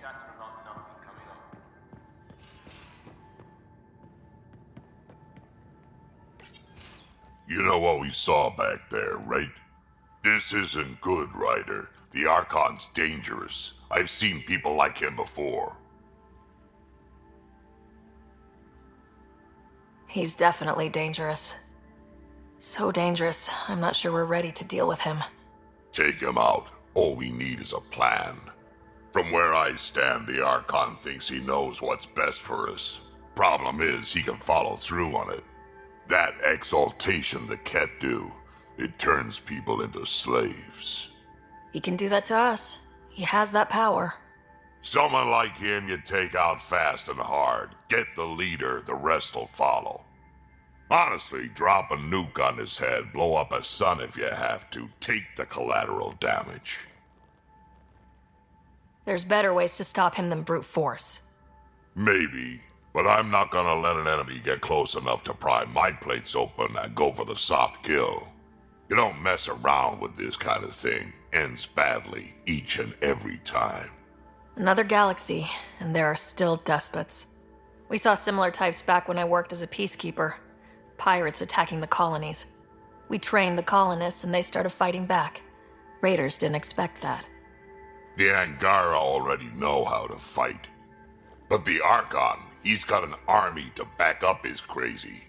chatting about nothing coming up. You know what we saw back there, right? This isn't good, Ryder. The Archon's dangerous. I've seen people like him before. He's definitely dangerous. So dangerous, I'm not sure we're ready to deal with him. Take him out. All we need is a plan. From where I stand, the Archon thinks he knows what's best for us. Problem is, he can follow through on it. That exaltation the Ket do, it turns people into slaves. He can do that to us. He has that power. Someone like him you take out fast and hard. Get the leader, the rest will follow. Honestly, drop a nuke on his head, blow up a sun if you have to. Take the collateral damage. There's better ways to stop him than brute force. Maybe, but I'm not gonna let an enemy get close enough to pry my plates open and go for the soft kill. You don't mess around with this kind of thing. Ends badly, each and every time. Another galaxy, and there are still despots. We saw similar types back when I worked as a peacekeeper. Pirates attacking the colonies. We trained the colonists and they started fighting back. Raiders didn't expect that. The Angara already know how to fight. But the Archon, he's got an army to back up his crazy.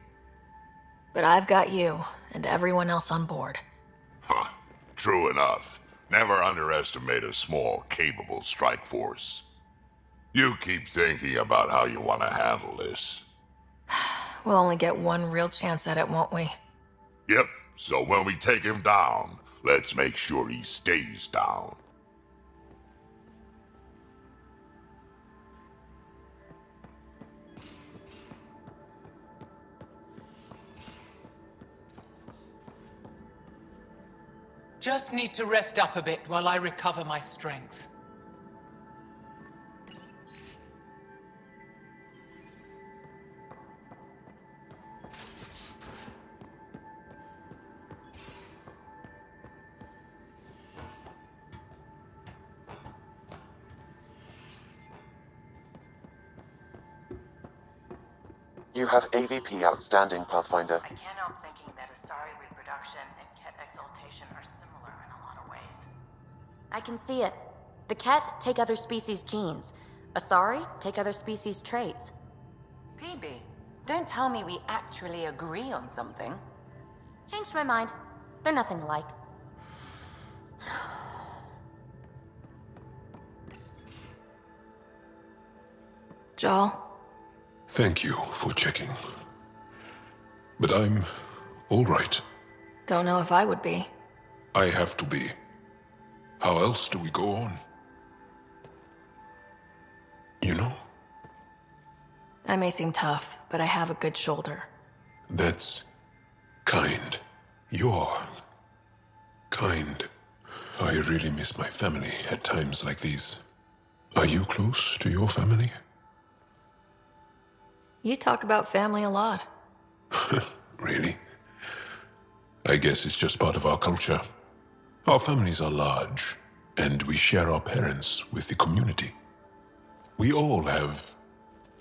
But I've got you, and everyone else on board. Huh, true enough. Never underestimate a small, capable strike force. You keep thinking about how you want to handle this. We'll only get one real chance at it, won't we? Yep, so when we take him down, let's make sure he stays down. Just need to rest up a bit while I recover my strength. You have AVP outstanding, Pathfinder. I can't help thinking that Asari reproduction and Ket exaltation are similar in a lot of ways. I can see it. The Ket take other species' genes. Asari take other species' traits. PB, don't tell me we actually agree on something. Changed my mind. They're nothing alike. Jal? Thank you for checking. But I'm all right. Don't know if I would be. I have to be. How else do we go on? You know? I may seem tough, but I have a good shoulder. That's kind. You're kind. I really miss my family at times like these. Are you close to your family? You talk about family a lot. Really? I guess it's just part of our culture. Our families are large, and we share our parents with the community. We all have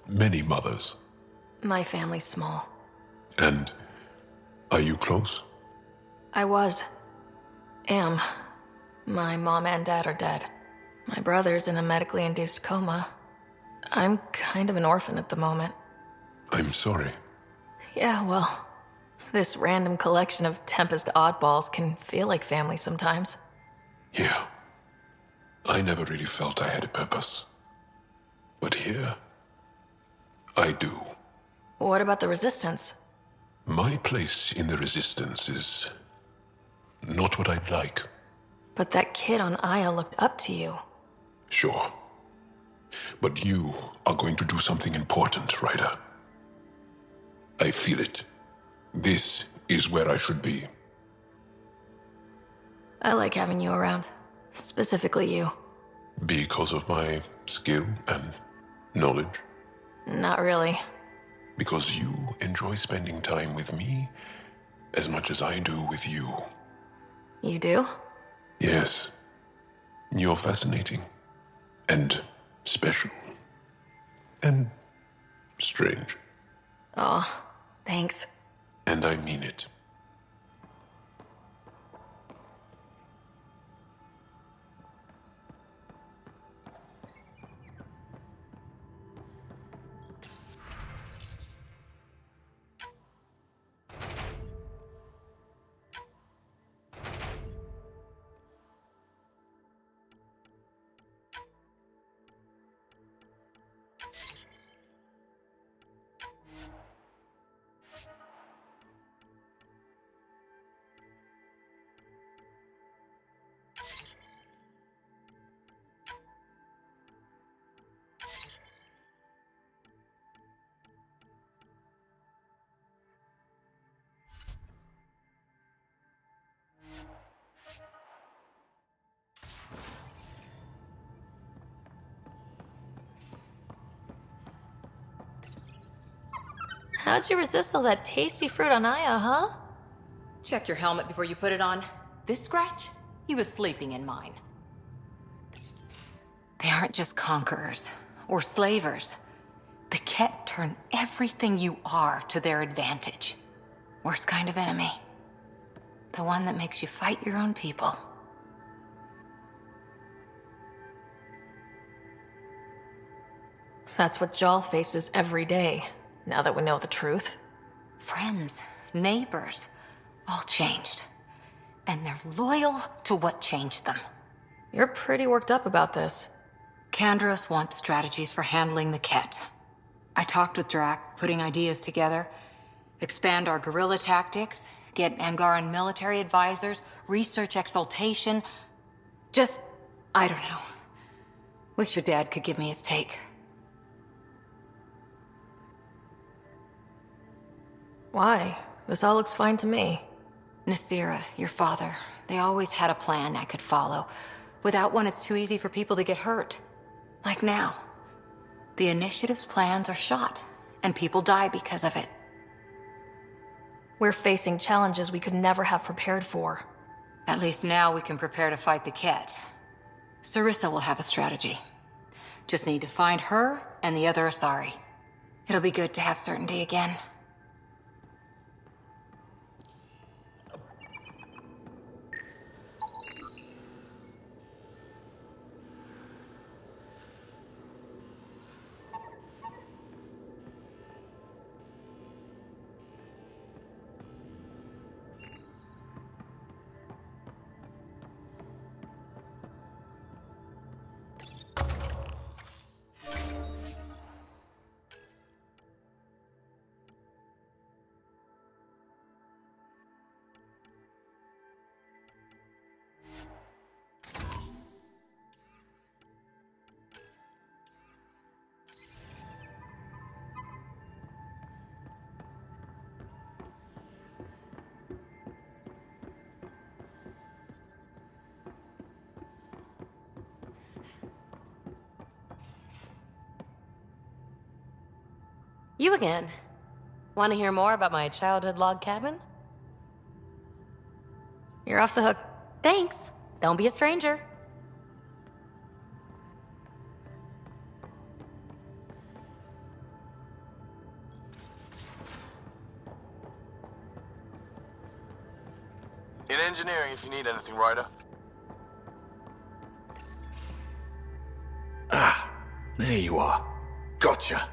many mothers. My family's small. And are you close? I was. Am. My mom and dad are dead. My brother's in a medically induced coma. I'm kind of an orphan at the moment. I'm sorry. Yeah, well, this random collection of Tempest oddballs can feel like family sometimes. Yeah. I never really felt I had a purpose. But here, I do. What about the Resistance? My place in the Resistance is not what I'd like. But that kid on Aya looked up to you. Sure. But you are going to do something important, Ryder. I feel it. This is where I should be. I like having you around. Specifically you. Because of my skill and knowledge. Not really. Because you enjoy spending time with me as much as I do with you. You do? Yes. You're fascinating. And special, and strange. Oh, thanks. And I mean it. How'd you resist all that tasty fruit on Aya, huh? Check your helmet before you put it on. This scratch? He was sleeping in mine. They aren't just conquerors or slavers. The Ket turn everything you are to their advantage. Worst kind of enemy. The one that makes you fight your own people. That's what Jal faces every day, now that we know the truth. Friends, neighbors, all changed. And they're loyal to what changed them. You're pretty worked up about this. Kandros wants strategies for handling the Ket. I talked with Drac, putting ideas together. Expand our guerrilla tactics, get Angaran military advisors, research exaltation. Just, I don't know. Wish your dad could give me his take. Why? This all looks fine to me. Nasira, your father, they always had a plan I could follow. Without one, it's too easy for people to get hurt. Like now. The Initiative's plans are shot, and people die because of it. We're facing challenges we could never have prepared for. At least now we can prepare to fight the Ket. Sarissa will have a strategy. Just need to find her and the other Asari. It'll be good to have certainty again. You again. Want to hear more about my childhood log cabin? You're off the hook. Thanks. Don't be a stranger. In engineering, if you need anything, Ryder. There you are. Gotcha.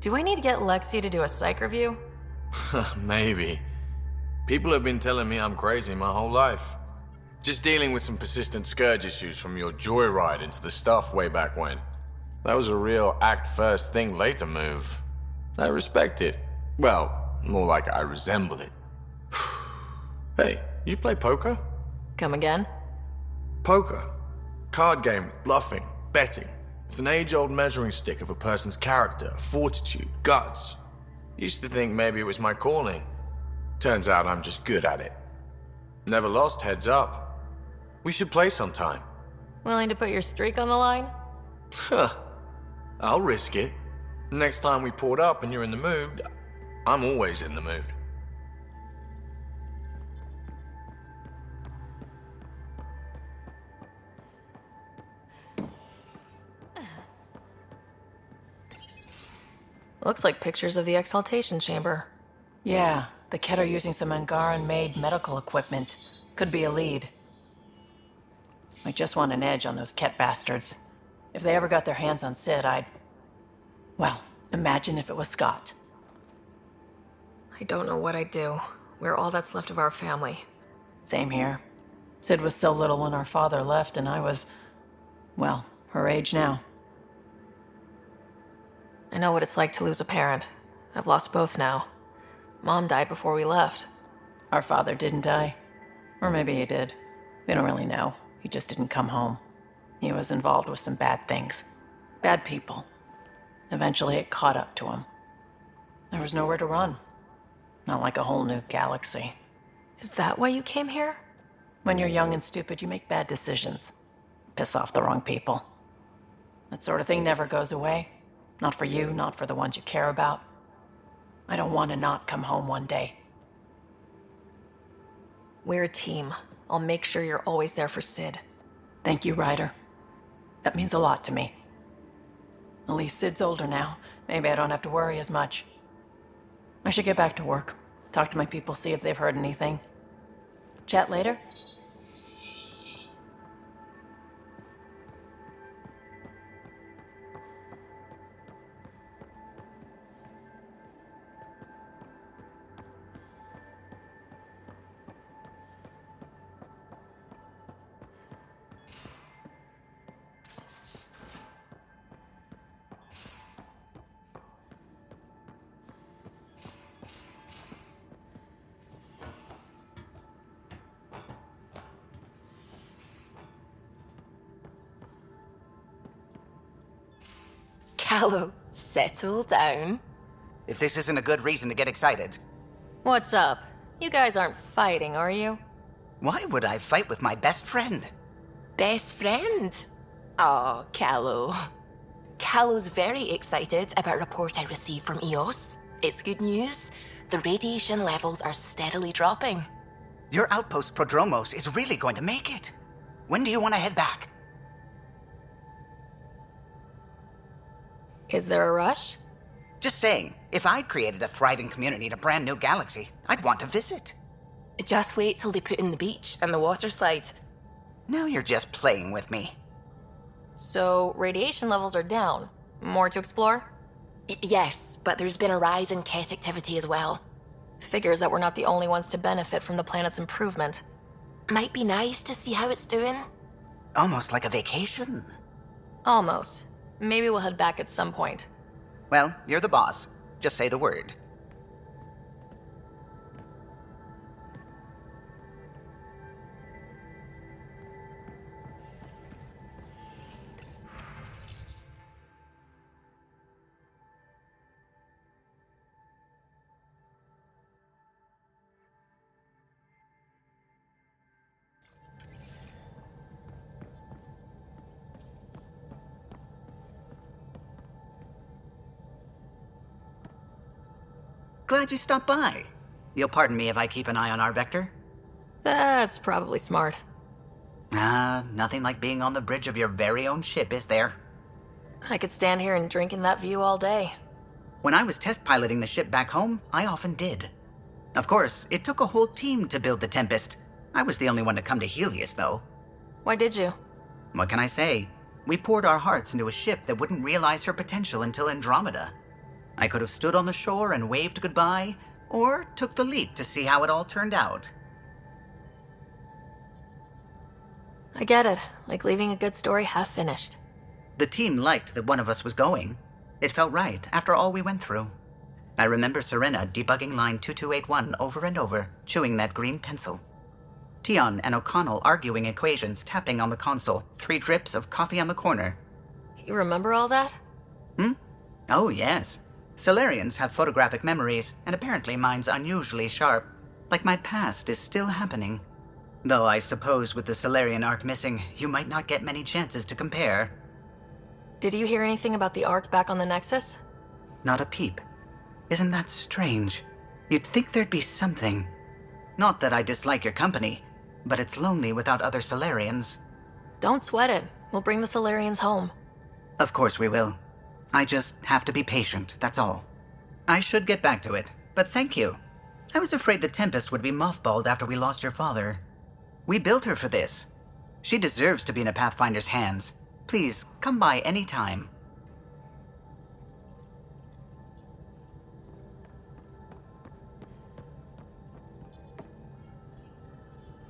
Do I need to get Lexi to do a psych review? Maybe. People have been telling me I'm crazy my whole life. Just dealing with some persistent scourge issues from your joyride into the stuff way back when. That was a real act first, think later move. I respect it. Well, more like I resemble it. Hey, you play poker? Come again? Poker. Card game with bluffing, betting. It's an age-old measuring stick of a person's character, fortitude, guts. Used to think maybe it was my calling. Turns out I'm just good at it. Never lost, heads up. We should play sometime. Willing to put your streak on the line? Huh. I'll risk it. Next time we port up and you're in the mood, I'm always in the mood. Looks like pictures of the exaltation chamber. Yeah, the Ket are using some Angaran-made medical equipment. Could be a lead. I just want an edge on those Ket bastards. If they ever got their hands on Sid, well, imagine if it was Scott. I don't know what I'd do. We're all that's left of our family. Same here. Sid was so little when our father left, and I was, well, her age now. I know what it's like to lose a parent. I've lost both now. Mom died before we left. Our father didn't die. Or maybe he did. We don't really know. He just didn't come home. He was involved with some bad things. Bad people. Eventually it caught up to him. There was nowhere to run. Not like a whole new galaxy. Is that why you came here? When you're young and stupid, you make bad decisions. Piss off the wrong people. That sort of thing never goes away. Not for you, not for the ones you care about. I don't want to not come home one day. We're a team. I'll make sure you're always there for Sid. Thank you, Ryder. That means a lot to me. At least Sid's older now. Maybe I don't have to worry as much. I should get back to work. Talk to my people, see if they've heard anything. Chat later? Callow, settle down. If this isn't a good reason to get excited. What's up? You guys aren't fighting, are you? Why would I fight with my best friend? Best friend? Oh, Callow. Callow's very excited about a report I received from EOS. It's good news. The radiation levels are steadily dropping. Your outpost Prodromos is really going to make it. When do you want to head back? Is there a rush? Just saying, if I'd created a thriving community in a brand new galaxy, I'd want to visit. Just wait till they put in the beach and the water slide. Now you're just playing with me. So, radiation levels are down. More to explore? Yes, but there's been a rise in Ket activity as well. Figures that we're not the only ones to benefit from the planet's improvement. Might be nice to see how it's doing. Almost like a vacation. Almost. Maybe we'll head back at some point. Well, you're the boss. Just say the word. Glad you stopped by. You'll pardon me if I keep an eye on our vector? That's probably smart. Nothing like being on the bridge of your very own ship, is there? I could stand here and drink in that view all day. When I was test piloting the ship back home, I often did. Of course, it took a whole team to build the Tempest. I was the only one to come to Helios, though. Why did you? What can I say? We poured our hearts into a ship that wouldn't realize her potential until Andromeda. I could have stood on the shore and waved goodbye, or took the leap to see how it all turned out. I get it. Like leaving a good story half finished. The team liked that one of us was going. It felt right after all we went through. I remember Serena debugging line 2281 over and over, chewing that green pencil. Tion and O'Connell arguing equations, tapping on the console, 3 drips of coffee on the corner. You remember all that? Oh, yes. Solarians have photographic memories, and apparently mine's unusually sharp. Like my past is still happening. Though I suppose with the Solarian arc missing, you might not get many chances to compare. Did you hear anything about the arc back on the Nexus? Not a peep. Isn't that strange? You'd think there'd be something. Not that I dislike your company, but it's lonely without other Solarians. Don't sweat it. We'll bring the Solarians home. Of course we will. I just have to be patient, that's all. I should get back to it, but thank you. I was afraid the Tempest would be mothballed after we lost your father. We built her for this. She deserves to be in a Pathfinder's hands. Please, come by any time.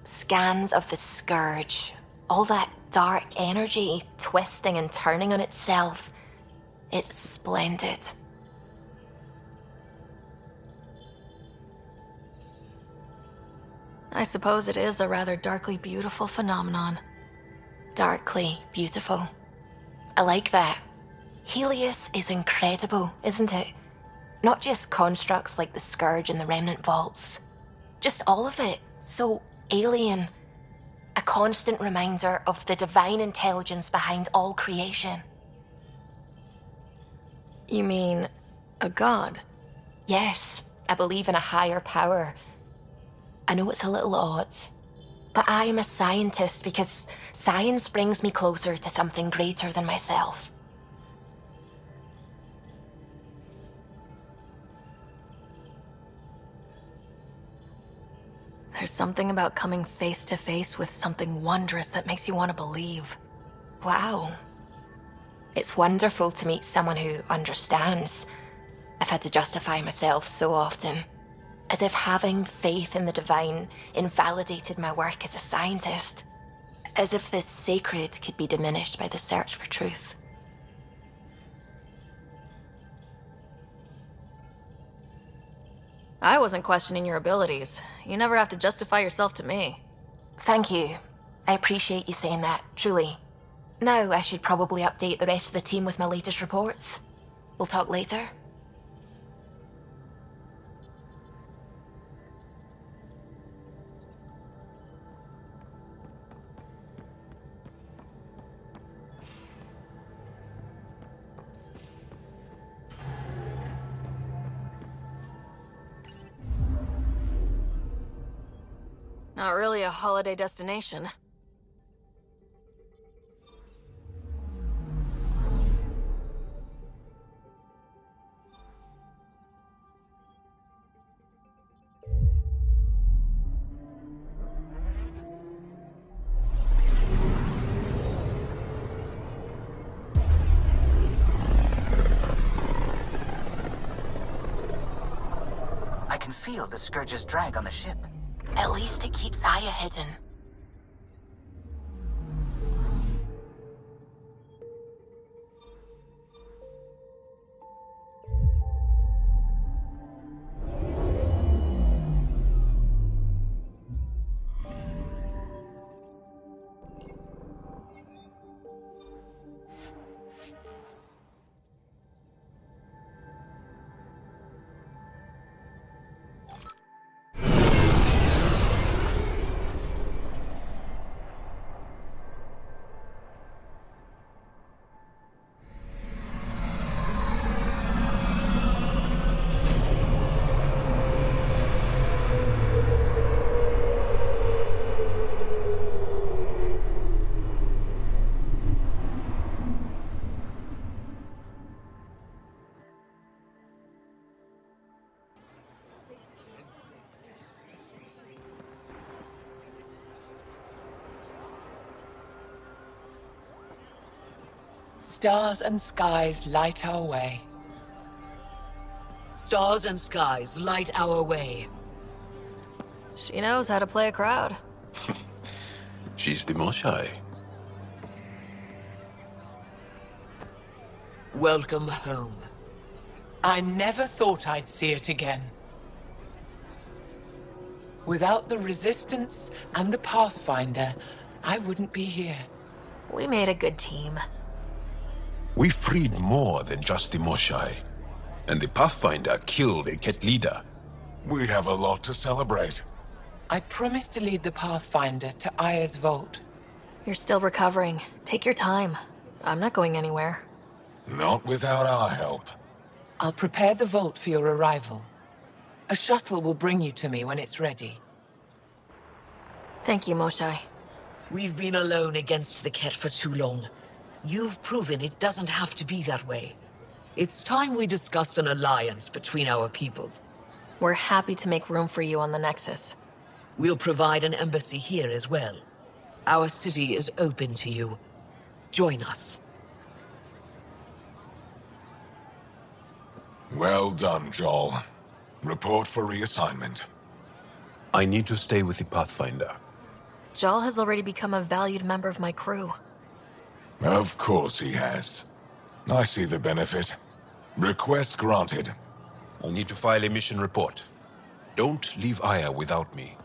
Scans of the Scourge. All that dark energy twisting and turning on itself. It's splendid. I suppose it is a rather darkly beautiful phenomenon. Darkly beautiful. I like that. Helios is incredible, isn't it? Not just constructs like the Scourge and the Remnant Vaults. Just all of it. So alien. A constant reminder of the divine intelligence behind all creation. You mean a god? Yes, I believe in a higher power. I know it's a little odd, but I am a scientist because science brings me closer to something greater than myself. There's something about coming face to face with something wondrous that makes you want to believe. Wow. It's wonderful to meet someone who understands. I've had to justify myself so often. As if having faith in the divine invalidated my work as a scientist. As if this sacred could be diminished by the search for truth. I wasn't questioning your abilities. You never have to justify yourself to me. Thank you. I appreciate you saying that, truly. Now I should probably update the rest of the team with my latest reports. We'll talk later. Not really a holiday destination. I can feel the Scourge's drag on the ship. At least it keeps Aya hidden. Stars and skies light our way. Stars and skies light our way. She knows how to play a crowd. She's the Moshai. Welcome home. I never thought I'd see it again. Without the Resistance and the Pathfinder, I wouldn't be here. We made a good team. We freed more than just the Moshai. And the Pathfinder killed a Ket leader. We have a lot to celebrate. I promised to lead the Pathfinder to Aya's vault. You're still recovering. Take your time. I'm not going anywhere. Not without our help. I'll prepare the vault for your arrival. A shuttle will bring you to me when it's ready. Thank you, Moshai. We've been alone against the Ket for too long. You've proven it doesn't have to be that way. It's time we discussed an alliance between our people. We're happy to make room for you on the Nexus. We'll provide an embassy here as well. Our city is open to you. Join us. Well done, Joel. Report for reassignment. I need to stay with the Pathfinder. Jal has already become a valued member of my crew. Of course he has. I see the benefit. Request granted. I need to file a mission report. Don't leave Aya without me.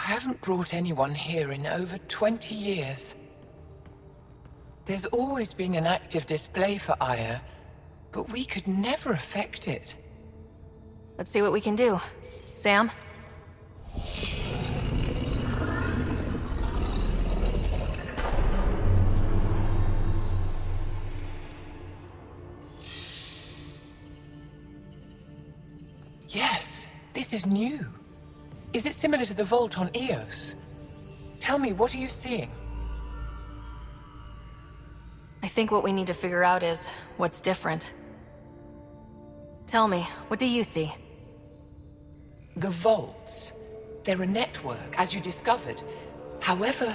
I haven't brought anyone here in over 20 years. There's always been an active display for Aya, but we could never affect it. Let's see what we can do. Sam? Yes, this is new. Is it similar to the vault on Eos? Tell me, what are you seeing? I think what we need to figure out is what's different. Tell me, what do you see? The vaults. They're a network, as you discovered. However,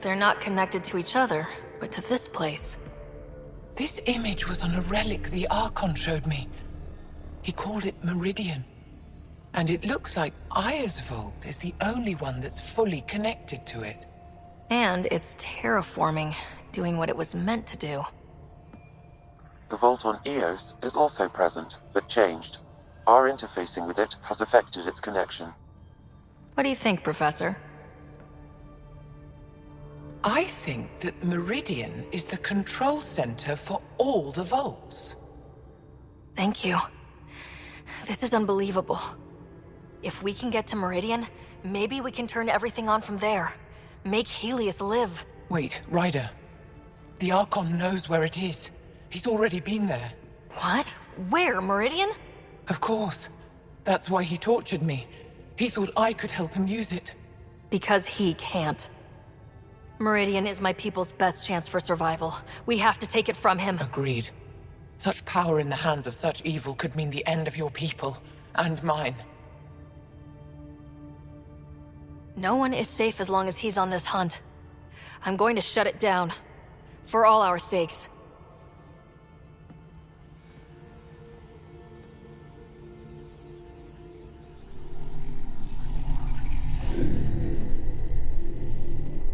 they're not connected to each other, but to this place. This image was on a relic the Archon showed me. He called it Meridian. And it looks like Aya's vault is the only one that's fully connected to it. And it's terraforming, doing what it was meant to do. The vault on Eos is also present, but changed. Our interfacing with it has affected its connection. What do you think, Professor? I think that Meridian is the control center for all the vaults. Thank you. This is unbelievable. If we can get to Meridian, maybe we can turn everything on from there. Make Helios live. Wait, Ryder. The Archon knows where it is. He's already been there. What? Where, Meridian? Of course. That's why he tortured me. He thought I could help him use it. Because he can't. Meridian is my people's best chance for survival. We have to take it from him. Agreed. Such power in the hands of such evil could mean the end of your people, and mine. No one is safe as long as he's on this hunt. I'm going to shut it down. For all our sakes.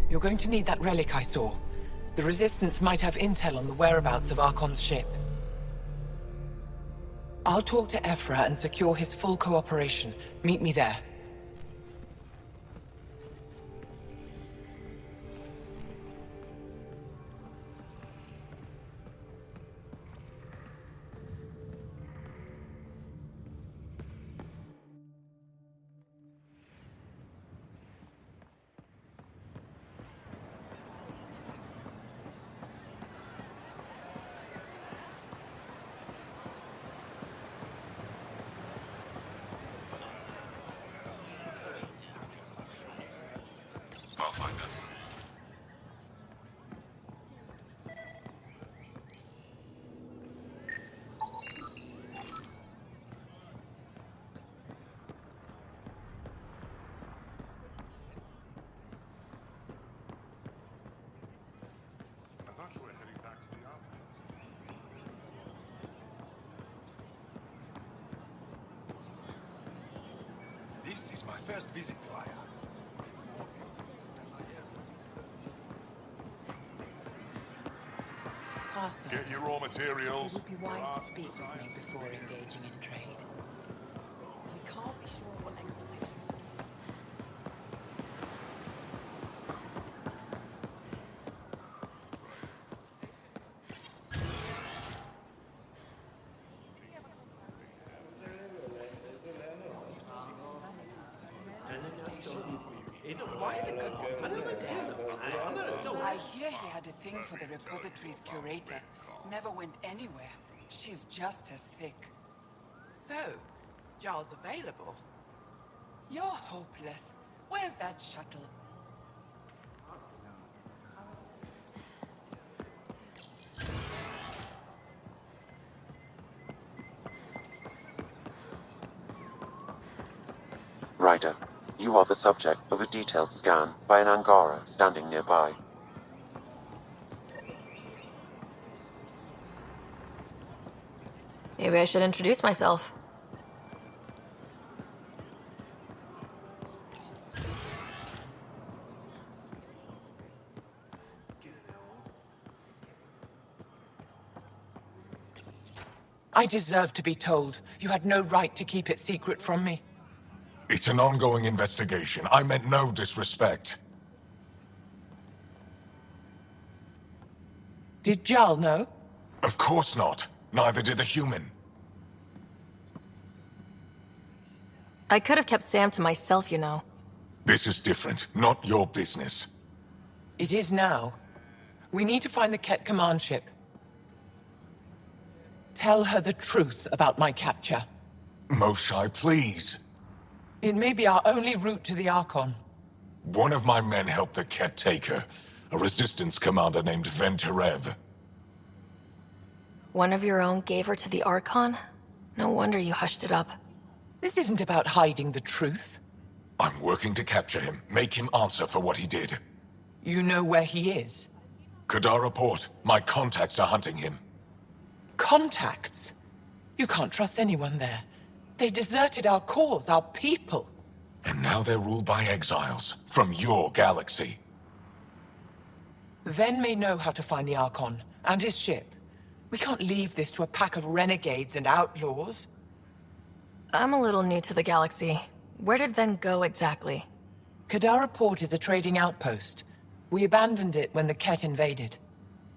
You're going to need that relic I saw. The Resistance might have intel on the whereabouts of Archon's ship. I'll talk to Ephra and secure his full cooperation. Meet me there. This is my first visit to Aya. Get your raw materials. It would be wise to speak with me before engaging in trade. I hear he had a thing for the repository's curator. Never went anywhere. She's just as thick. So, Jarl's available. You're hopeless. Where's that shuttle? Ryder, you are the subject of a detailed scan by an Angara standing nearby. Maybe I should introduce myself. I deserve to be told. You had no right to keep it secret from me. It's an ongoing investigation. I meant no disrespect. Did Jarl know? Of course not. Neither did the human. I could have kept Sam to myself, you know. This is different. Not your business. It is now. We need to find the Ket command ship. Tell her the truth about my capture. Moshai, please. It may be our only route to the Archon. One of my men helped the Ket take her. A resistance commander named Venterev. One of your own gave her to the Archon? No wonder you hushed it up. This isn't about hiding the truth. I'm working to capture him, make him answer for what he did. You know where he is? Kadara Port. My contacts are hunting him. Contacts? You can't trust anyone there. They deserted our cause, our people. And now they're ruled by exiles from your galaxy. Ven may know how to find the Archon and his ship. We can't leave this to a pack of renegades and outlaws. I'm a little new to the galaxy. Where did Ven go exactly? Kadara Port is a trading outpost. We abandoned it when the Ket invaded.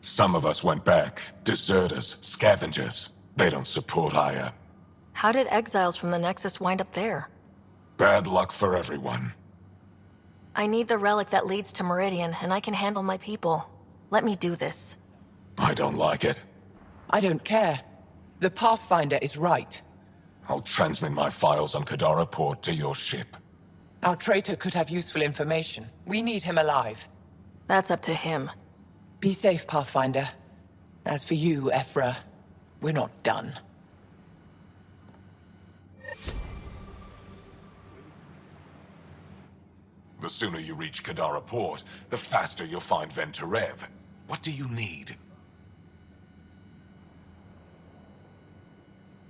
Some of us went back. Deserters, scavengers. They don't support Aya. How did exiles from the Nexus wind up there? Bad luck for everyone. I need the relic that leads to Meridian, and I can handle my people. Let me do this. I don't like it. I don't care. The Pathfinder is right. I'll transmit my files on Kadara Port to your ship. Our traitor could have useful information. We need him alive. That's up to him. Be safe, Pathfinder. As for you, Ephra, we're not done. The sooner you reach Kadara Port, the faster you'll find Venterev. What do you need?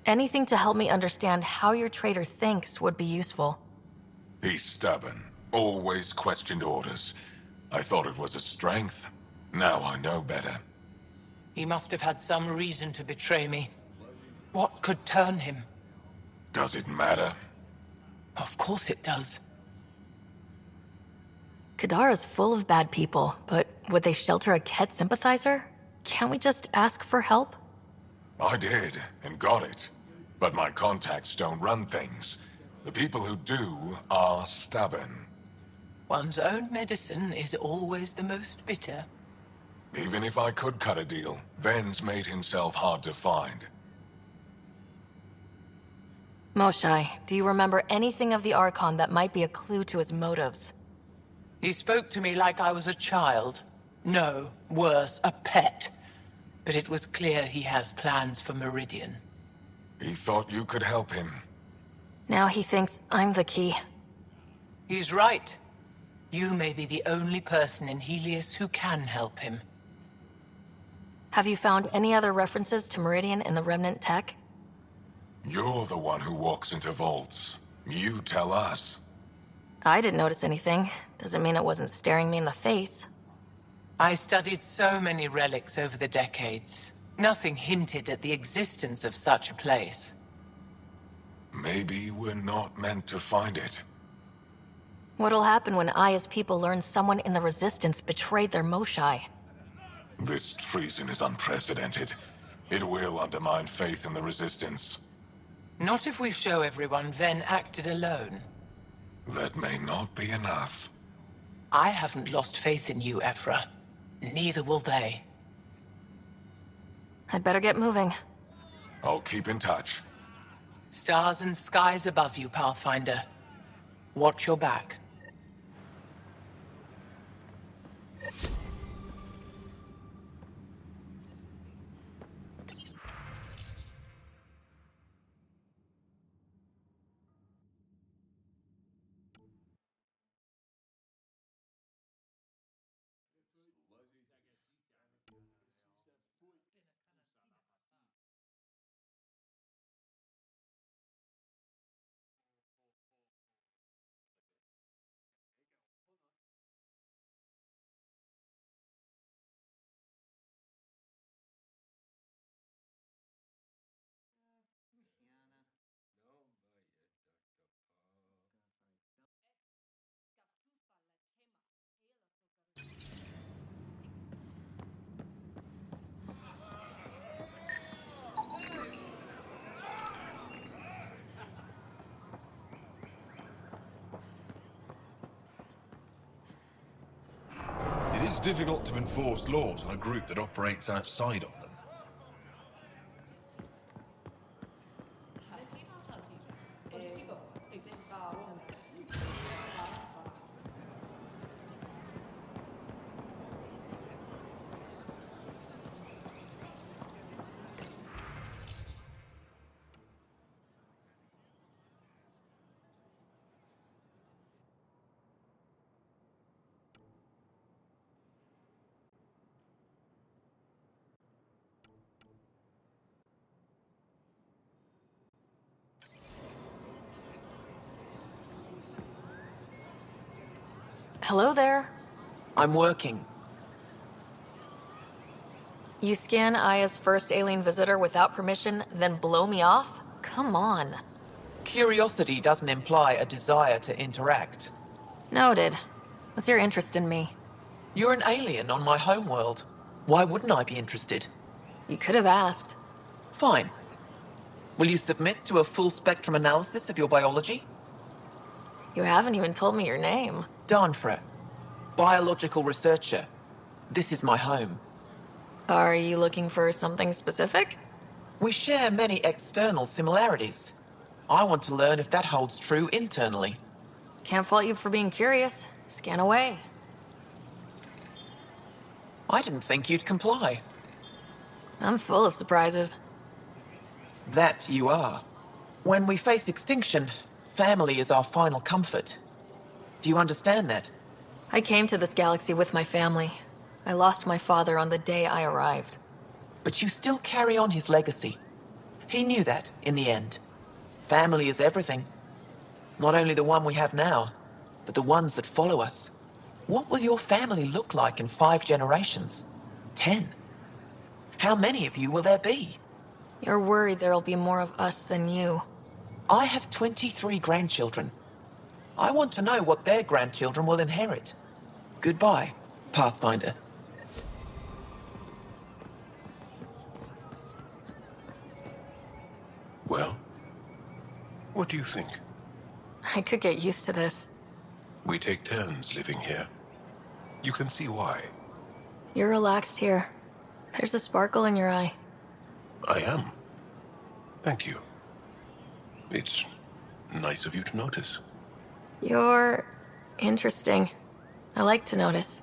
Anything to help me understand how your traitor thinks would be useful. He's stubborn. Always questioned orders. I thought it was a strength. Now I know better. He must have had some reason to betray me. What could turn him? Does it matter? Of course it does. Kadara's full of bad people, but would they shelter a Ket sympathizer? Can't we just ask for help? I did, and got it. But my contacts don't run things. The people who do are stubborn. One's own medicine is always the most bitter. Even if I could cut a deal, Ven's made himself hard to find. Moshai, do you remember anything of the Archon that might be a clue to his motives? He spoke to me like I was a child. No, worse, a pet. But it was clear he has plans for Meridian. He thought you could help him. Now he thinks I'm the key. He's right. You may be the only person in Helios who can help him. Have you found any other references to Meridian in the Remnant tech? You're the one who walks into vaults. You tell us. I didn't notice anything. Doesn't mean it wasn't staring me in the face. I studied so many relics over the decades. Nothing hinted at the existence of such a place. Maybe we're not meant to find it. What'll happen when Aya's people learn someone in the Resistance betrayed their Moshai? This treason is unprecedented. It will undermine faith in the Resistance. Not if we show everyone Ven acted alone. That may not be enough. I haven't lost faith in you, Ephra. Neither will they. I'd better get moving. I'll keep in touch. Stars and skies above you, Pathfinder. Watch your back. It is difficult to enforce laws on a group that operates outside of them. Hello there. I'm working. You scan Aya's first alien visitor without permission, then blow me off? Come on. Curiosity doesn't imply a desire to interact. Noted. What's your interest in me? You're an alien on my homeworld. Why wouldn't I be interested? You could have asked. Fine. Will you submit to a full spectrum analysis of your biology? You haven't even told me your name. Danfra. Biological researcher. This is my home. Are you looking for something specific? We share many external similarities. I want to learn if that holds true internally. Can't fault you for being curious. Scan away. I didn't think you'd comply. I'm full of surprises. That you are. When we face extinction, family is our final comfort. Do you understand that? I came to this galaxy with my family. I lost my father on the day I arrived. But you still carry on his legacy. He knew that, in the end. Family is everything. Not only the one we have now, but the ones that follow us. What will your family look like in 5 generations? 10? How many of you will there be? You're worried there'll be more of us than you. I have 23 grandchildren. I want to know what their grandchildren will inherit. Goodbye, Pathfinder. Well, what do you think? I could get used to this. We take turns living here. You can see why. You're relaxed here. There's a sparkle in your eye. I am. Thank you. It's nice of you to notice. You're interesting. I like to notice.